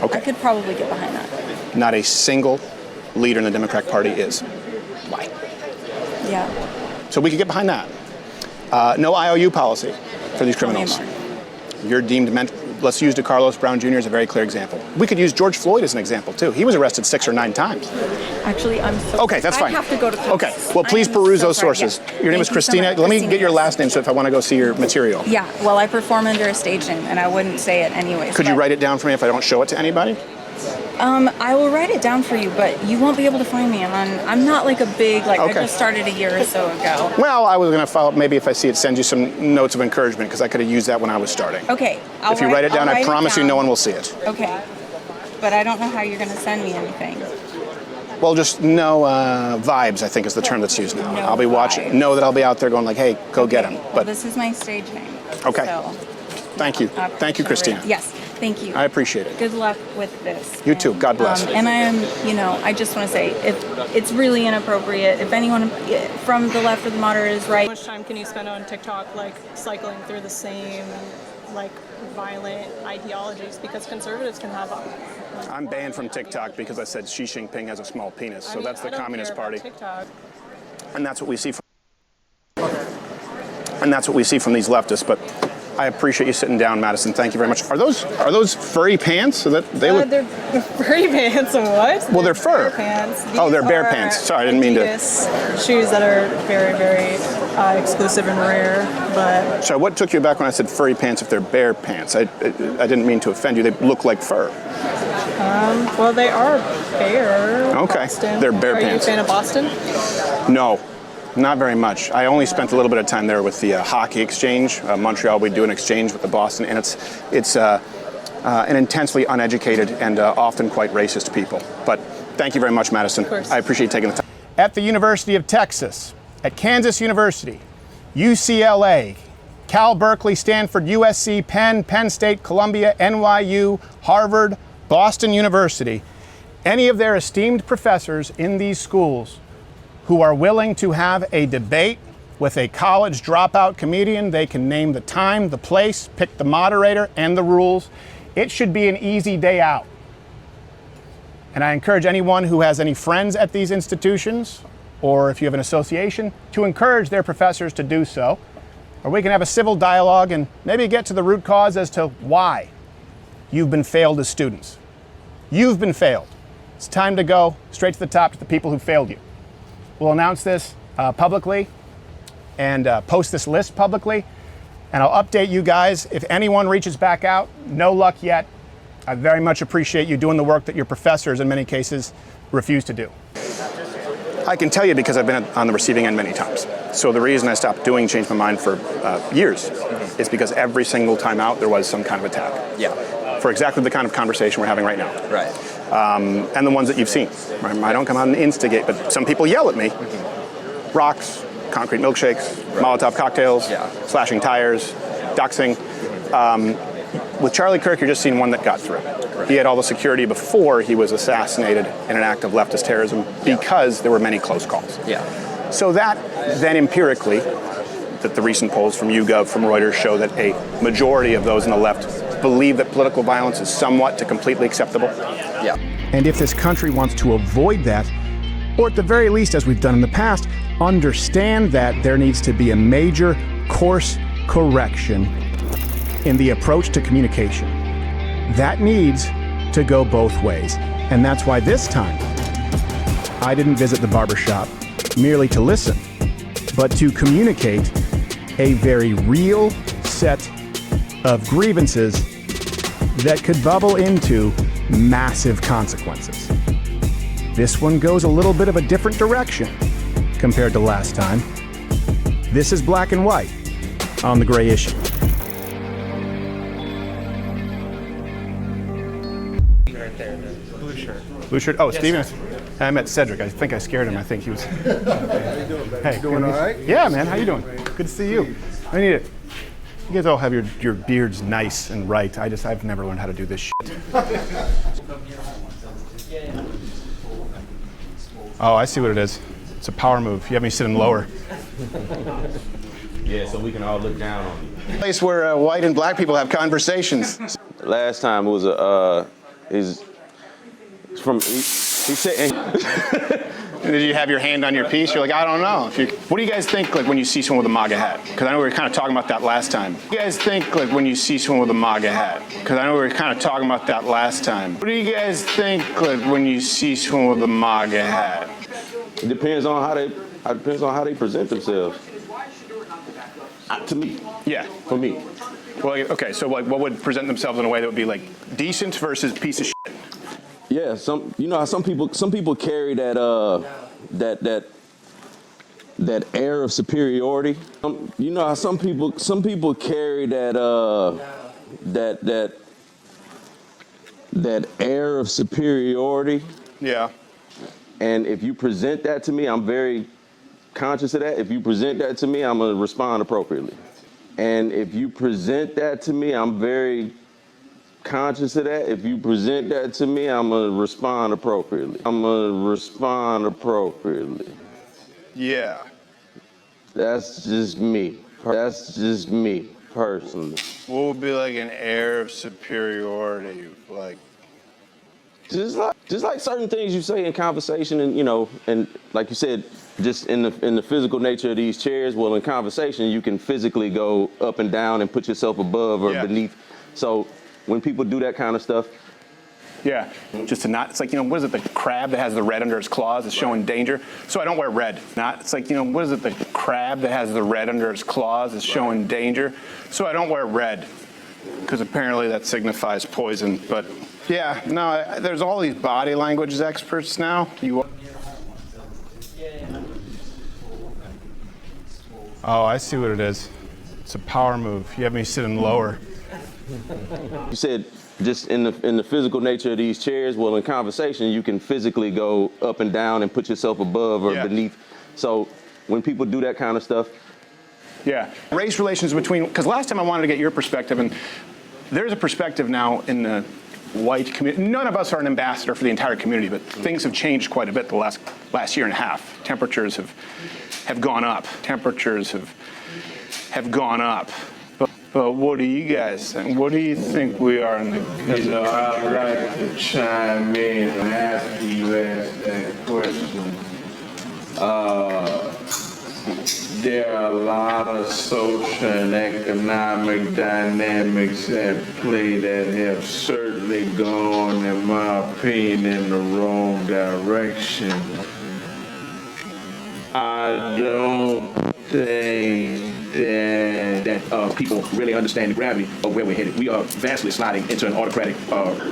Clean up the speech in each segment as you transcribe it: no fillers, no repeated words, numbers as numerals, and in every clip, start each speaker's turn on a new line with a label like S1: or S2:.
S1: Okay.
S2: I could probably get behind that.
S1: Not a single leader in the Democratic Party is. Why?
S2: Yeah.
S1: So we could get behind that. No IOU policy for these criminals. You're deemed let's use DeCarlos Brown Jr. as a very clear example. We could use George Floyd as an example, too. He was arrested 6 or 9 times.
S2: Actually, I'm so
S1: Okay, that's fine.
S2: I have to go to class.
S1: Okay, well, please peruse those sources. Your name is Christina. Let me get your last name so if I want to go see your material.
S2: Yeah, well, I perform under a stage name, and I wouldn't say it anyways.
S1: Could you write it down for me if I don't show it to anybody?
S2: I will write it down for you, but you won't be able to find me. I'm not like a big, I just started a year or so ago.
S1: Well, I was going to follow up, maybe if I see it, send you some notes of encouragement, because I could have used that when I was starting.
S2: Okay.
S1: If you write it down, I promise you no one will see it.
S2: Okay. But I don't know how you're going to send me anything.
S1: Well, just no vibes, I think is the term that's used now.
S2: No
S1: I'll be watching,
S2: vibes.
S1: know that I'll be out there going like, hey, go get him.
S2: Well, this is my stage name.
S1: Okay.
S2: So,
S1: Thank you. Thank you, Christina.
S2: Yes, thank you.
S1: I appreciate it.
S2: Good luck with this.
S1: You too. God bless.
S2: And I just want to say, if it's really inappropriate, if anyone from the left or the moderate is right.
S3: How much time can you spend on TikTok, cycling through the same, violent ideologies? Because conservatives can have.
S1: I'm banned from TikTok because I said Xi Jinping has a small penis. So that's the Communist Party.
S3: TikTok.
S1: And that's what we see from. And that's what we see from these leftists. But I appreciate you sitting down, Madison. Thank you very much. Are those furry pants? So that they look.
S3: They're furry pants and what?
S1: Well, they're fur.
S3: Bear pants.
S1: Oh, they're bear pants. Sorry, I didn't mean to.
S3: Adidas shoes that are very, very exclusive and rare. But
S1: So what took you back when I said furry pants if they're bear pants? I didn't mean to offend you. They look like fur.
S3: well, they are bear.
S1: Okay.
S3: Boston.
S1: They're bear
S3: Are
S1: pants.
S3: you a fan of Boston?
S1: No. Not very much. I only spent a little bit of time there with the hockey exchange. Montreal, we do an exchange with the Boston, and it's an intensely uneducated and often quite racist people. But thank you very much, Madison.
S3: Of course.
S1: I appreciate you taking the time. At the University of Texas, at Kansas University, UCLA, Cal Berkeley, Stanford, USC, Penn State, Columbia, NYU, Harvard, Boston University, any of their esteemed professors in these schools who are willing to have a debate with a college dropout comedian. They can name the time, the place, pick the moderator and the rules. It should be an easy day out. And I encourage anyone who has any friends at these institutions, or if you have an association, to encourage their professors to do so. Or we can have a civil dialogue and maybe get to the root cause as to why you've been failed as students. You've been failed. It's time to go straight to the top to the people who failed you. We'll announce this publicly and post this list publicly, and I'll update you guys. If anyone reaches back out, no luck yet. I very much appreciate you doing the work that your professors, in many cases, refuse to do. I can tell you because I've been on the receiving end many times. So the reason I stopped doing Change My Mind for years is because every single time out there was some kind of attack.
S4: Yeah.
S1: For exactly the kind of conversation we're having right now.
S4: Right.
S1: And the ones that you've seen. I don't come out and instigate, but some people yell at me. Rocks, concrete milkshakes, Molotov cocktails, slashing tires, doxing. With Charlie Kirk, you're just seeing one that got through. Right. He had all the security before he was assassinated in an act of leftist terrorism because there were many close calls.
S4: Yeah.
S1: So that then empirically, that the recent polls from YouGov, from Reuters show that a majority of those on the left believe that political violence is somewhat to completely acceptable.
S4: Yeah.
S1: And if this country wants to avoid that, or at the very least, as we've done in the past, understand that there needs to be a major course correction in the approach to communication. That needs to go both ways. And that's why this time, I didn't visit the barbershop merely to listen, but to communicate a very real set of grievances that could bubble into massive consequences. This one goes a little bit of a different direction compared to last time. This is Black and White on The Gray Issue.
S5: Right there, the blue shirt.
S1: Blue shirt? Oh,
S5: Yes,
S1: Steven.
S5: sir.
S1: I met Cedric. I think I scared him. I think he was...
S6: How you doing, man?
S1: Hey,
S6: You doing all right?
S1: Yeah, man. How you doing? Good to see you. I need it. You guys all have your beards nice and right. I've never learned how to do this shit. Oh, I see what it is. It's a power move. You have me sitting lower.
S7: Yeah, so we can all look down on you.
S1: Place where white and black people have conversations.
S7: Last time it
S4: He's from. He said.
S1: Did you have your hand on your piece? You're like, I don't know. What do you guys think like when you see someone with a MAGA hat? Because I know we were kind of talking about that last time. What do you guys think like when you see someone with a MAGA hat? Because I know we were kind of talking about that last time. What do you guys think like when you see someone with a MAGA hat?
S4: It depends on how they present themselves. To me.
S1: Yeah.
S4: For me.
S1: Well, okay. So like, what would present themselves in a way that would be like decent versus piece of shit?
S4: Yeah, how some people carry that air of superiority. You know how some people carry that air of superiority.
S1: Yeah.
S4: And if you present that to me, I'm very conscious of that. If you present that to me, I'm gonna respond appropriately. And if you present that to me, I'm very conscious of that. If you present that to me, I'm gonna respond appropriately.
S1: Yeah.
S4: That's just me personally.
S1: What would be like an air of superiority? Like,
S4: Just like certain things you say in conversation, and like you said, just in the physical nature of these chairs. Well, in conversation, you can physically go up and down and put yourself above or beneath. So when people do that kind of stuff.
S1: Yeah, just to not, it's like, what is it, the crab that has the red under its claws is showing danger? So I don't wear red. It's like, what is it, the crab that has the red under its claws is showing danger? So I don't wear red, because apparently that signifies poison. But yeah, no, there's all these body language experts now. Oh, I see what it is. It's a power move. You have me sitting lower.
S4: You said just in the physical nature of these chairs. Well, in conversation, you can physically go up and down and put yourself above or beneath. So when people do that kind of stuff.
S1: Yeah, race relations between, because last time I wanted to get your perspective, and there's a perspective now in the white community. None of us are an ambassador for the entire community, but things have changed quite a bit the last year and a half. Temperatures have gone up. Temperatures have gone up. But what do you guys think? What do you think we are in the
S6: I'd like to chime in and ask you that question. There are a lot of social and economic dynamics at play that have certainly gone, in my opinion, in the wrong direction. I don't think that
S7: people really understand the gravity of where we're headed. We are vastly sliding into an autocratic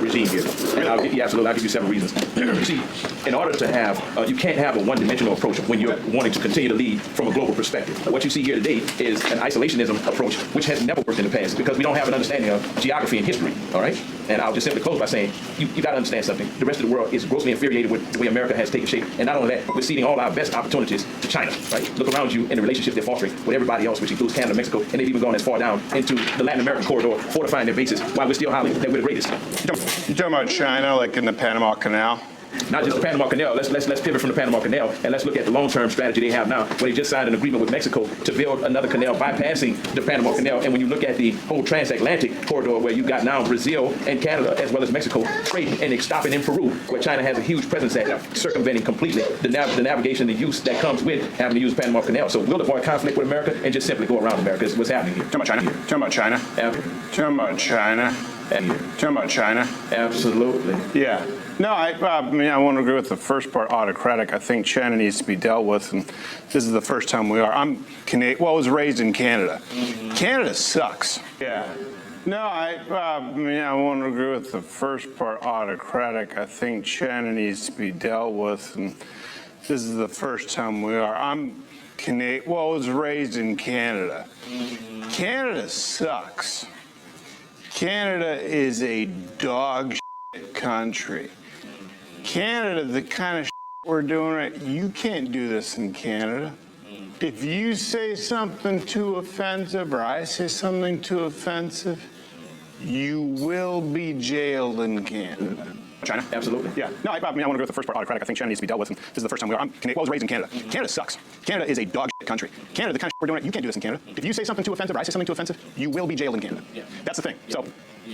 S7: regime here. And I'll give you several reasons. You see, in order to have, you can't have a one-dimensional approach when you're wanting to continue to lead from a global perspective. What you see here today is an isolationism approach, which has never worked in the past because we don't have an understanding of geography and history, all right? And I'll just simply close by saying, you got to understand something. The rest of the world is grossly infuriated with the way America has taken shape. And not only that, we're ceding all our best opportunities to China, right? Look around you in the relationship they're fostering with everybody else, which includes Canada, Mexico, and they've even gone as far down into the Latin American corridor, fortifying their bases, while we're still hollering that we're the greatest.
S1: You talking about China, like in the Panama Canal?
S7: Not just the Panama Canal. Let's pivot from the Panama Canal and let's look at the long-term strategy they have now, where they just signed an agreement with Mexico to build another canal bypassing the Panama Canal. And when you look at the whole transatlantic corridor, where you've got now Brazil and Canada as well as Mexico trading and stopping in Peru, where China has a huge presence at, circumventing completely the navigation, the use that comes with having to use the Panama Canal. So we'll avoid conflict with America and just simply go around America. Is what's happening here.
S1: Talking about China. Talking about China.
S7: Absolutely.
S1: Yeah. No, I want to agree with the first part, autocratic. I think China needs to be dealt with, and this is the first time we are. I'm Canadian. Well, I was raised in Canada. Canada sucks. Yeah. No, I want to agree with the first part, autocratic. I think China needs to be dealt with, and this is the first time we are. I'm Canadian. Well, I was raised in Canada. Canada sucks. Canada is a dog shit country. Canada, the kind of shit we're doing right, you can't do this in Canada. If you say something too offensive or I say something too offensive,
S8: You will be jailed in Canada.
S1: China?
S7: Absolutely.
S1: Yeah. No, I mean, I want to go with the first part, autocratic. I think China needs to be dealt with. And this is the first time I was raised in Canada. Canada sucks. Canada is a dog shit country. Canada, the country we're doing it, you can't do this in Canada. If you say something too offensive or I say something too offensive, you will be jailed in Canada. Yeah. That's the thing.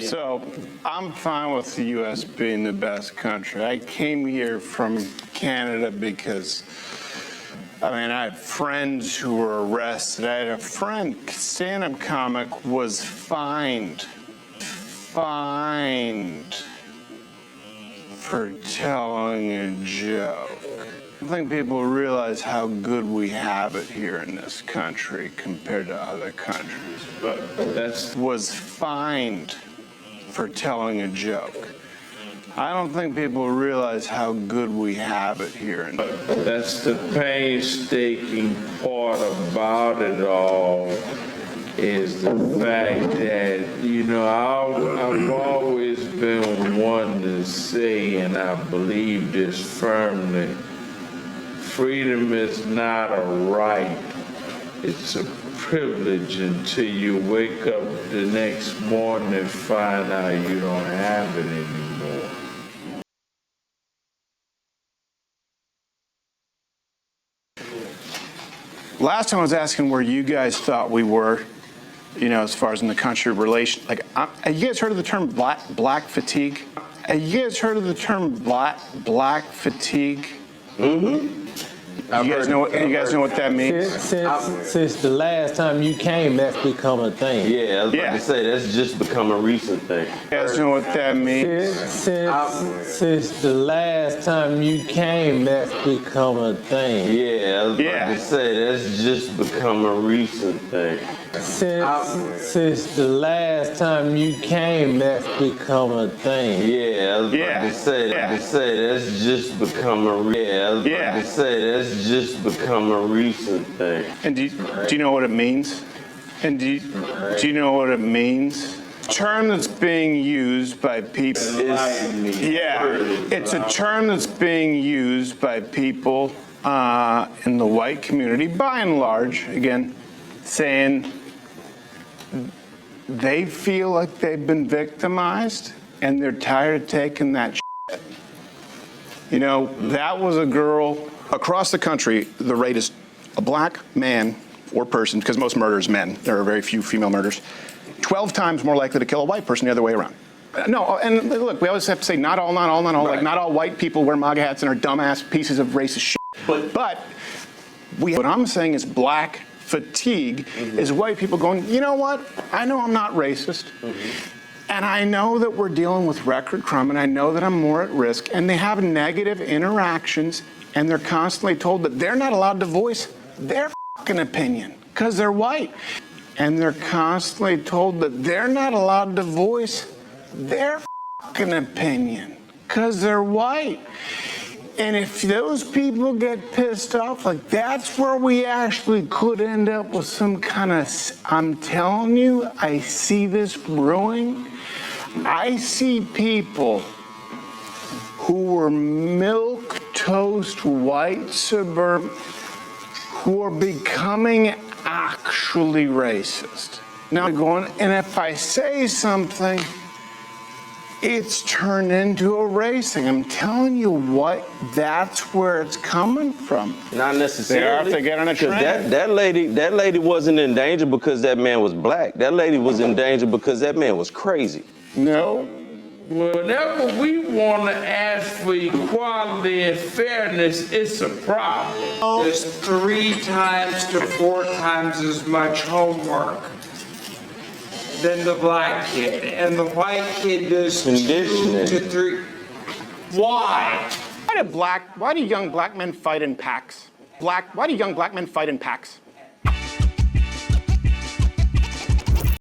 S8: So I'm fine with the U.S. being the best country. I came here from Canada because, I mean, I had friends who were arrested. I had a friend, stand-up comic, was fined for telling a joke. I think people realize how good we have it here in this country compared to other countries. But was fined for telling a joke. I don't think people realize how good we have it here.
S6: That's the painstaking part about it all, is the fact that, you know, I've always been one to say, and I believe this firmly, freedom is not a right, it's a privilege until you wake up the next morning and find out you don't have it anymore.
S8: Last time I was asking where you guys thought we were, you know, as far as in the country relation. Like, have you guys heard of the term black fatigue? Have you guys heard of the term black fatigue?
S6: Mm-hmm.
S8: You guys know what that means?
S9: Since the last time you came, that's become a thing.
S4: Yeah, I was about to say, that's just become a recent thing.
S8: You guys know what that means?
S9: Since the last time you came, that's become a thing.
S4: Yeah, I was about to say, that's just become a recent thing.
S9: Since the last time you came, that's become a thing.
S4: Yeah, I was about to say, that's just become a just become a recent thing.
S8: And do you know what it means? And do you know what it means? Term that's being used by people. It's a term that's being used by people in the white community, by and large, again, saying they feel like they've been victimized and they're tired of taking that shit. You know, that was a girl. Across the country, the rate is a black man or person, because most murders men, there are very few female murders, 12 times more likely to kill a white person the other way around. No, and look, we always have to say not all. Right. Like, not all white people wear MAGA hats and are dumbass pieces of racist shit. But what I'm saying is black fatigue is white people going, you know what? I know I'm not racist. And I know that we're dealing with record crime, and I know that I'm more at risk. And they have negative interactions, and they're constantly told that they're not allowed to voice their fucking opinion because they're white. And they're constantly told that they're not allowed to voice their fucking opinion because they're white. And if those people get pissed off, like, that's where we actually could end up with some kind of, I'm telling you, I see this brewing. I see people who were milquetoast white suburban who are becoming actually racist. Now going, and if I say something, it's turned into a racing. I'm telling you what, that's where it's coming from.
S4: Not necessarily.
S8: They have to get on a train.
S4: That lady wasn't in danger because that man was black. That lady was in danger because that man was crazy.
S8: No.
S6: Whenever we want to ask for equality and fairness, it's a problem.
S10: There's 3 times to 4 times as much homework than the black kid, and the white kid does 2 to 3. Why?
S1: Why do young black men fight in packs? Why do young black men fight in packs?